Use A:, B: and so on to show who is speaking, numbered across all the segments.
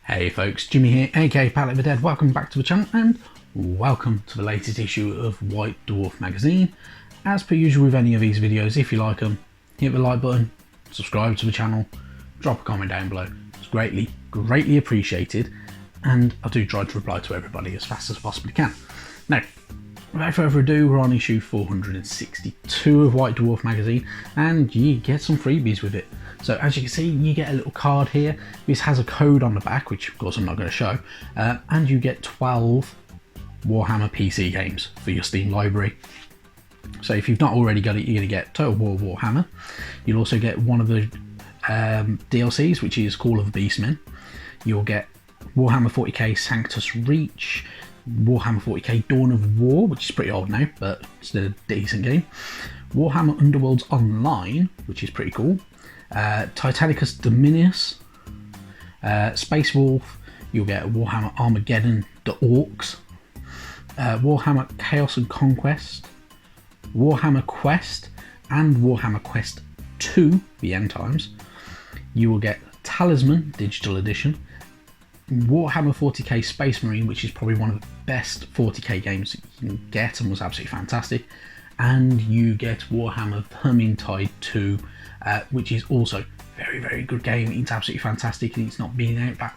A: Hey folks, Jimmy here, aka Palette of the Dead. Welcome back to the channel and welcome to the latest issue of White Dwarf magazine. As per usual with any of these videos, if you like them, hit the like button, subscribe to the channel, drop a comment down below. It's greatly appreciated, and I do try to reply to everybody as fast as I possibly can. Now, without further ado, we're on issue 462 of White Dwarf magazine, and you get some freebies with it. So as you can see, you get a little card here. This has a code on the back, which of course I'm not going to show, and you get 12 Warhammer PC games for your Steam library. So if you've not already got it, you're going to get Total War Warhammer. You'll also get one of the DLCs, which is Call of the Beastmen. You'll get Warhammer 40k Sanctus Reach, Warhammer 40k Dawn of War, which is pretty old now, but still a decent game. Warhammer Underworlds Online, which is pretty cool. Titanicus Dominus, Space Wolf. You'll get Warhammer Armageddon, The Orcs, Warhammer Chaos and Conquest, Warhammer Quest, and Warhammer Quest 2, the End Times. You will get Talisman Digital Edition, Warhammer 40k Space Marine, which is probably one of the best 40k games you can get and was absolutely fantastic. And you get Warhammer Vermintide 2, which is also very good game. It's absolutely fantastic, and it's not been out that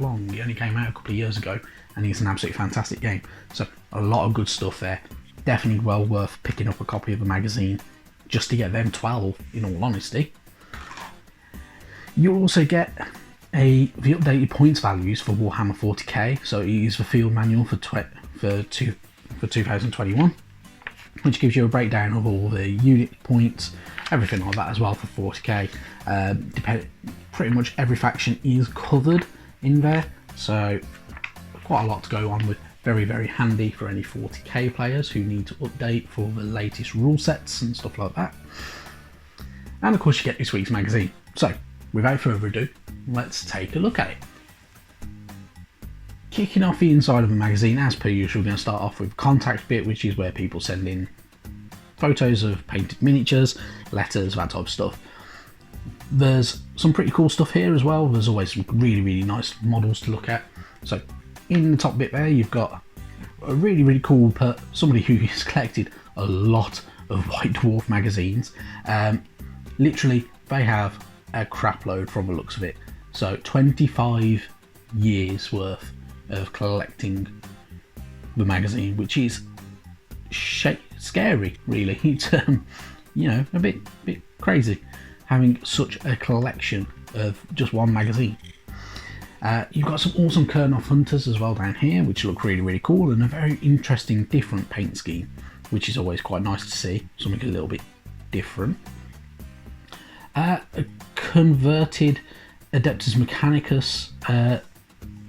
A: long. It only came out a couple of years ago, and it's an absolutely fantastic game. So a lot of good stuff there. Definitely well worth picking up a copy of the magazine just to get them 12, in all honesty. You'll also get the updated points values for Warhammer 40k. So it is the field manual for 2021, which gives you a breakdown of all the unit points, everything like that as well for 40k. Pretty much every faction is covered in there, so quite a lot to go on with. Very handy for any 40k players who need to update for the latest rule sets and stuff like that. And of course you get this week's magazine. So without further ado, let's take a look at it. Kicking off the inside of the magazine, as per usual, we're going to start off with the contact bit, which is where people send in photos of painted miniatures, letters, that type of stuff. There's some pretty cool stuff here as well. There's always some really nice models to look at. So in the top bit there, you've got a really cool somebody who has collected a lot of White Dwarf magazines. Literally, they have a crap load from the looks of it. So 25 years worth of collecting the magazine, which is scary, really. It's you know, a bit crazy having such a collection of just one magazine. You've got some awesome Kurnoth Hunters as well down here, which look really cool, and a very interesting different paint scheme, which is always quite nice to see, something a little bit different. A converted Adeptus Mechanicus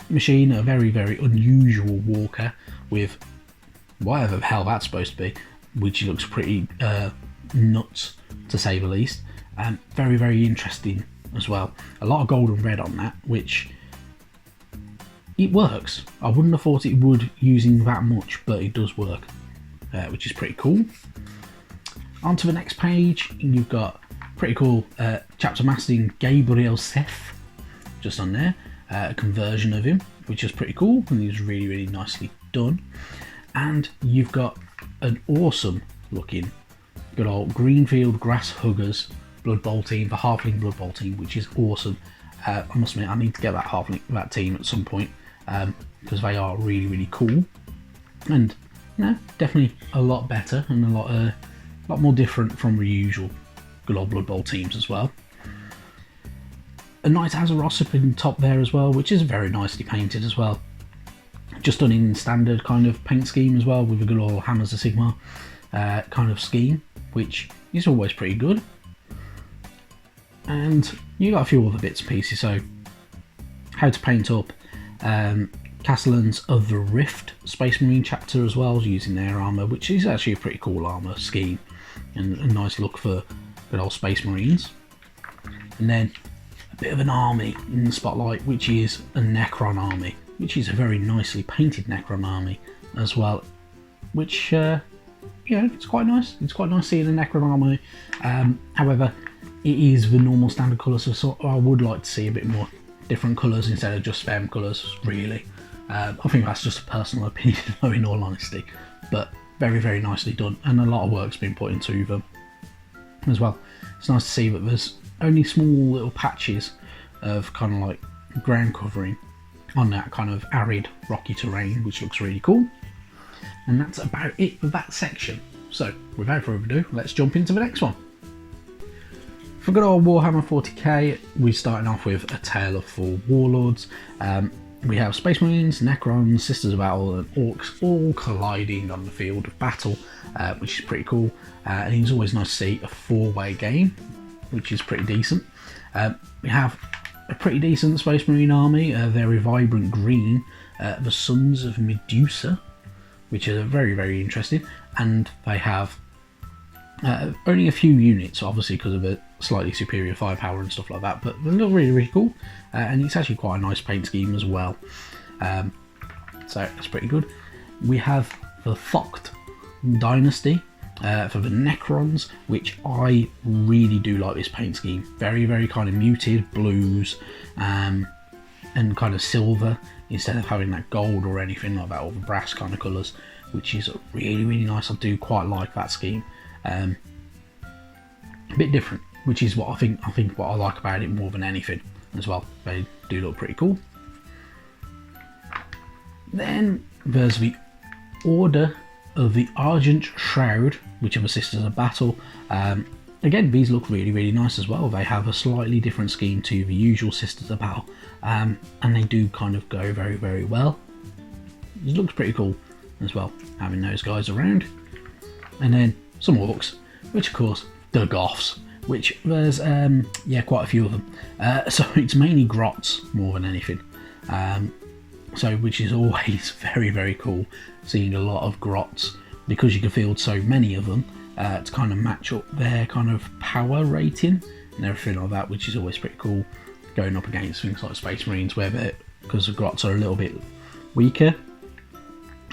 A: machine, a very unusual walker with whatever the hell that's supposed to be, which looks pretty nuts to say the least, and very interesting as well. A lot of gold and red on that, which it works. I wouldn't have thought it would using that much, but it does work, which is pretty cool. On to the next page, you've got pretty cool chapter mastering Gabriel Seth just on there. A conversion of him, which is pretty cool, and he's really nicely done. And you've got an awesome looking good old Greenfield Grass Huggers Blood Bowl team, the Halfling Blood Bowl team, which is awesome. I must admit, I need to get that team at some point, because they are really cool, and definitely a lot better and a lot more different from the usual good old Blood Bowl teams as well. A Knight Azeroth up in top there as well, which is very nicely painted as well. Just done in standard kind of paint scheme as well, with a good old Hammers of Sigmar kind of scheme, which is always pretty good. And you got a few other bits and pieces. So how to paint up Castellans of the Rift Space Marine chapter as well, using their armour, which is actually a pretty cool armour scheme and a nice look for good old Space Marines. And then a bit of an army in the spotlight, which is a Necron army, which is a very nicely painted Necron army as well, which it's quite nice. It's quite nice seeing a Necron army. However, it is the normal standard colours, so I would like to see a bit more different colours instead of just them colours, really. I think that's just a personal opinion though, in all honesty, but very, very nicely done, and a lot of work's been put into them as well. It's nice to see that there's only small little patches of kind of like ground covering on that kind of arid rocky terrain, which looks really cool. And that's about it for that section. So without further ado, let's jump into the next one. For good old Warhammer 40k, we're starting off with A Tale of Four Warlords. We have Space Marines, Necrons, Sisters of Battle and Orcs all colliding on the field of battle, which is pretty cool. And it's always nice to see a four-way game, which is pretty decent. We have a pretty decent Space Marine army, very vibrant green, the Sons of Medusa, which is very, very interesting. And they have only a few units, obviously because of a slightly superior firepower and stuff like that, but they look really, really cool, and it's actually quite a nice paint scheme as well, so it's pretty good. We have the THOKT Dynasty for the Necrons, which I really do like this paint scheme. Very, very kind of muted blues and kind of silver instead of having that gold or anything like that, or the brass kind of colours, which is really, really nice. I do quite like that scheme. A bit different, which is what I think what I like about it more than anything as well. They do look pretty cool. Then there's the Order of the Argent Shroud, which are the Sisters of Battle. Again, these look really, really nice as well. They have a slightly different scheme to the usual Sisters of Battle, and they do kind of go very, very well. It looks pretty cool as well, having those guys around. And then some Orcs, which of course, the Goths, which there's quite a few of them. So it's mainly Grots more than anything. So which is always very, very cool, seeing a lot of Grots, because you can field so many of them to kind of match up their kind of power rating and everything like that, which is always pretty cool, going up against things like Space Marines, where because the Grots are a little bit weaker,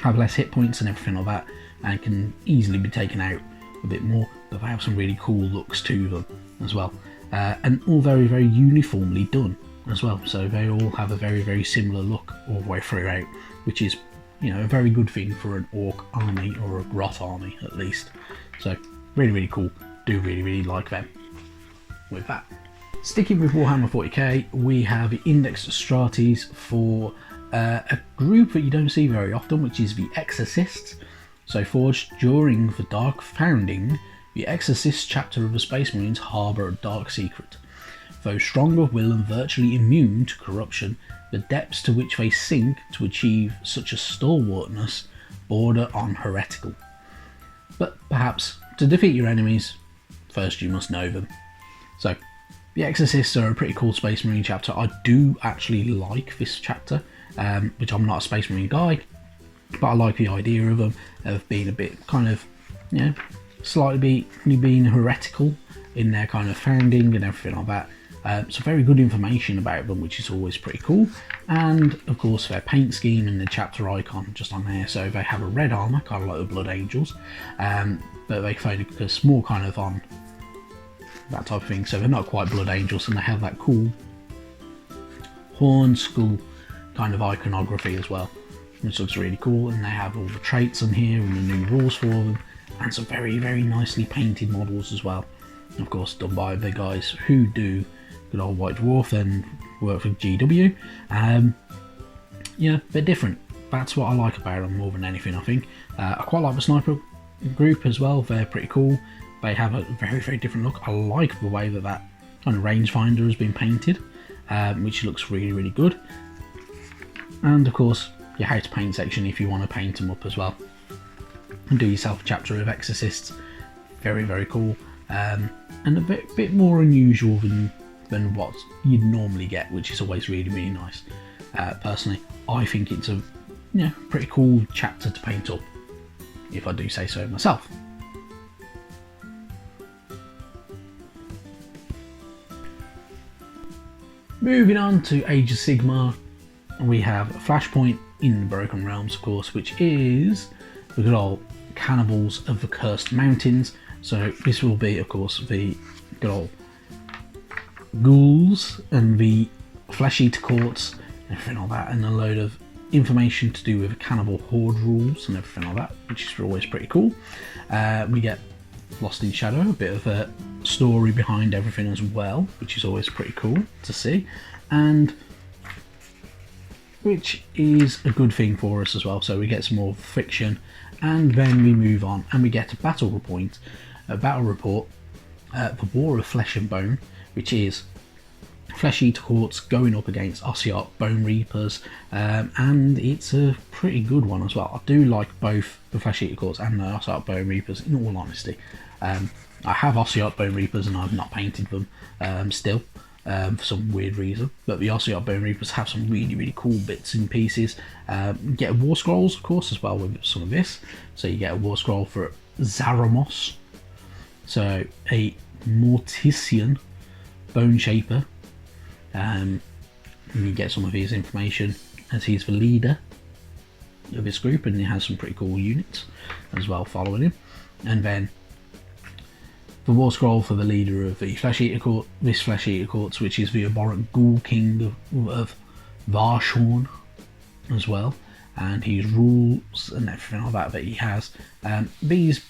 A: have less hit points and everything like that, and can easily be taken out a bit more, but they have some really cool looks to them as well, and all very, very uniformly done as well. So they all have a very, very similar look all the way throughout, which is, you know, a very good thing for an Orc army or a Grot army at least. So really, really cool. Do really, really like them. With that, sticking with Warhammer 40k, we have the Index Strategies for a group that you don't see very often, which is the Exorcists. So forged during the Dark Founding, the Exorcist chapter of the Space Marines harbour a dark secret. Though strong of will and virtually immune to corruption, the depths to which they sink to achieve such a stalwartness border on heretical. But perhaps, to defeat your enemies, first you must know them. So, the Exorcists are a pretty cool Space Marine chapter. I do actually like this chapter, which I'm not a Space Marine guy, but I like the idea of them, of being a bit kind of, you know, slightly being heretical in their kind of founding and everything like that. So very good information about them, which is always pretty cool. And of course their paint scheme and the chapter icon just on there. So they have a red armour, kind of like the Blood Angels, but they focus more kind of on that type of thing. So they're not quite Blood Angels, and they have that cool horn skull kind of iconography as well, which looks really cool. And they have all the traits on here and the new rules for them, and some very, very nicely painted models as well. And of course done by the guys who do good old White Dwarf and work for GW. Yeah, they're different. That's what I like about them more than anything, I think. I quite like the sniper group as well. They're pretty cool. They have a very, very different look. I like the way that kind of rangefinder has been painted, which looks really, really good. And of course your how to paint section if you want to paint them up as well, and do yourself a chapter of Exorcists. Very, very cool, and a bit more unusual than what you'd normally get, which is always really, really nice. Personally, I think it's a pretty cool chapter to paint up, if I do say so myself. Moving on to Age of Sigmar, we have Flashpoint in the Broken Realms, of course, which is the good old Cannibals of the Cursed Mountains. So this will be, of course, the good old ghouls and the flesh eater courts, everything like that, and a load of information to do with cannibal horde rules and everything like that, which is always pretty cool. We get Lost in Shadow, a bit of a story behind everything as well, which is always pretty cool to see, and which is a good thing for us as well. So we get some more fiction, and then we move on and we get a battle report for War of Flesh and Bone, which is Flesh Eater Courts going up against Ossiarch Bone Reapers, and it's a pretty good one as well. I do like both the Flesh Eater Courts and the Ossiarch Bone Reapers, in all honesty. I have Ossiarch Bone Reapers and I've not painted them still, for some weird reason, but the Ossiarch Bone Reapers have some really cool bits and pieces. You get War Scrolls, of course, as well with some of this. So you get a War Scroll for Zaramos, so a Mortician Bone Shaper. You get some of his information as he's the leader of this group, and he has some pretty cool units as well following him. And then the War Scroll for the leader of the Flesh Eater Court, this Flesh Eater Courts, which is the abhorrent Ghoul King of Varshorn as well, and his rules and everything like that he has. These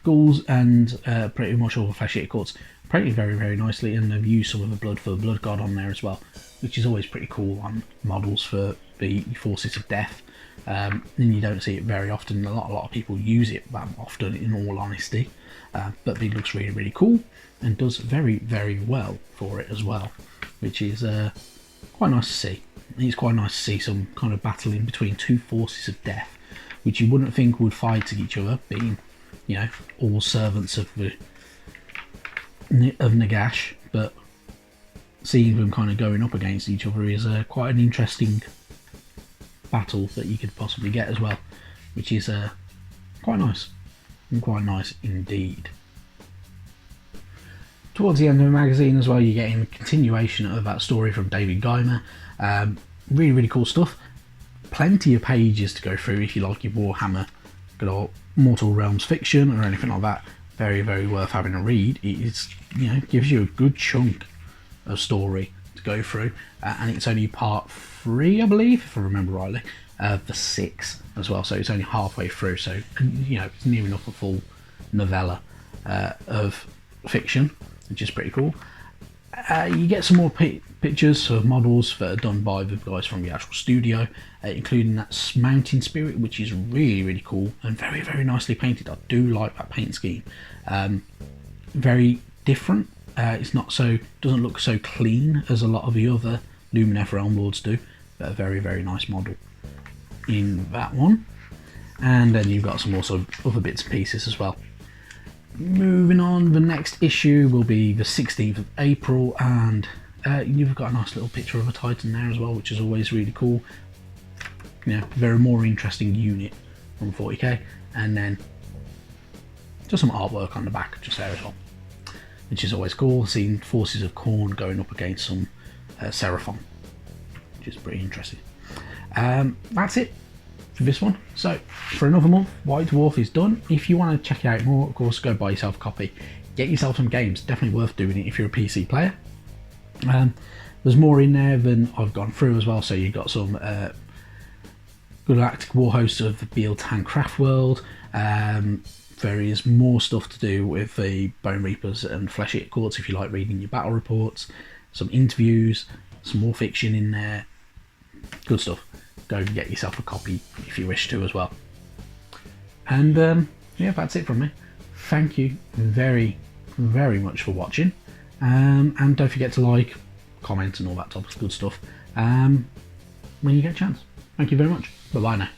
A: ghouls and pretty much all the Flesh Eater Courts painted very nicely, and they've used some of the blood for the Blood God on there as well, which is always pretty cool on models for the Forces of Death. And you don't see it very often. A lot of people use it that often, in all honesty, but it looks really cool and does very well for it as well, which is quite nice to see. It's quite nice to see some kind of battle in between two Forces of Death, which you wouldn't think would fight each other, being, you know, all servants of Nagash, but seeing them kind of going up against each other is quite an interesting battle that you could possibly get as well, which is quite nice indeed. Towards the end of the magazine as well, you're getting a continuation of that story from David Geimer. Really cool stuff. Plenty of pages to go through if you like your Warhammer, good old Mortal Realms fiction or anything like that. Very worth having a read. It's, you know, gives you a good chunk of story to go through, and it's only part 3, I believe, if I remember rightly, the 6 as well. So it's only halfway through. So, you know, it's near enough a full novella of fiction, which is pretty cool. You get some more pictures of models that are done by the guys from the actual studio, including that Mountain Spirit, which is really cool and very nicely painted. I do like that paint scheme. Very different. It's not so, doesn't look so clean as a lot of the other Lumineth Realm Lords do, but a very nice model in that one. And then you've got some also other bits and pieces as well. Moving on, the next issue will be the 16th of April, and you've got a nice little picture of a Titan there as well, which is always really cool. You know, very more interesting unit from 40k, and then just some artwork on the back just there as well, which is always cool. Seeing Forces of Khorne going up against some Seraphon, which is pretty interesting. That's it for this one. So for another month, White Dwarf is done. If you want to check it out more, of course, go buy yourself a copy, get yourself some games. Definitely worth doing it if you're a PC player. There's more in there than I've gone through as well. So you've got some Galactic War Hosts of the Bealtan Craft World. There is more stuff to do with the Bone Reapers and Flesh Eater Courts if you like reading your battle reports. Some interviews, some more fiction in there. Good stuff. Go and get yourself a copy if you wish to as well. And yeah, that's it from me. Thank you very much for watching. And don't forget to like, comment and all that type of good stuff when you get a chance. Thank you very much. Bye bye now.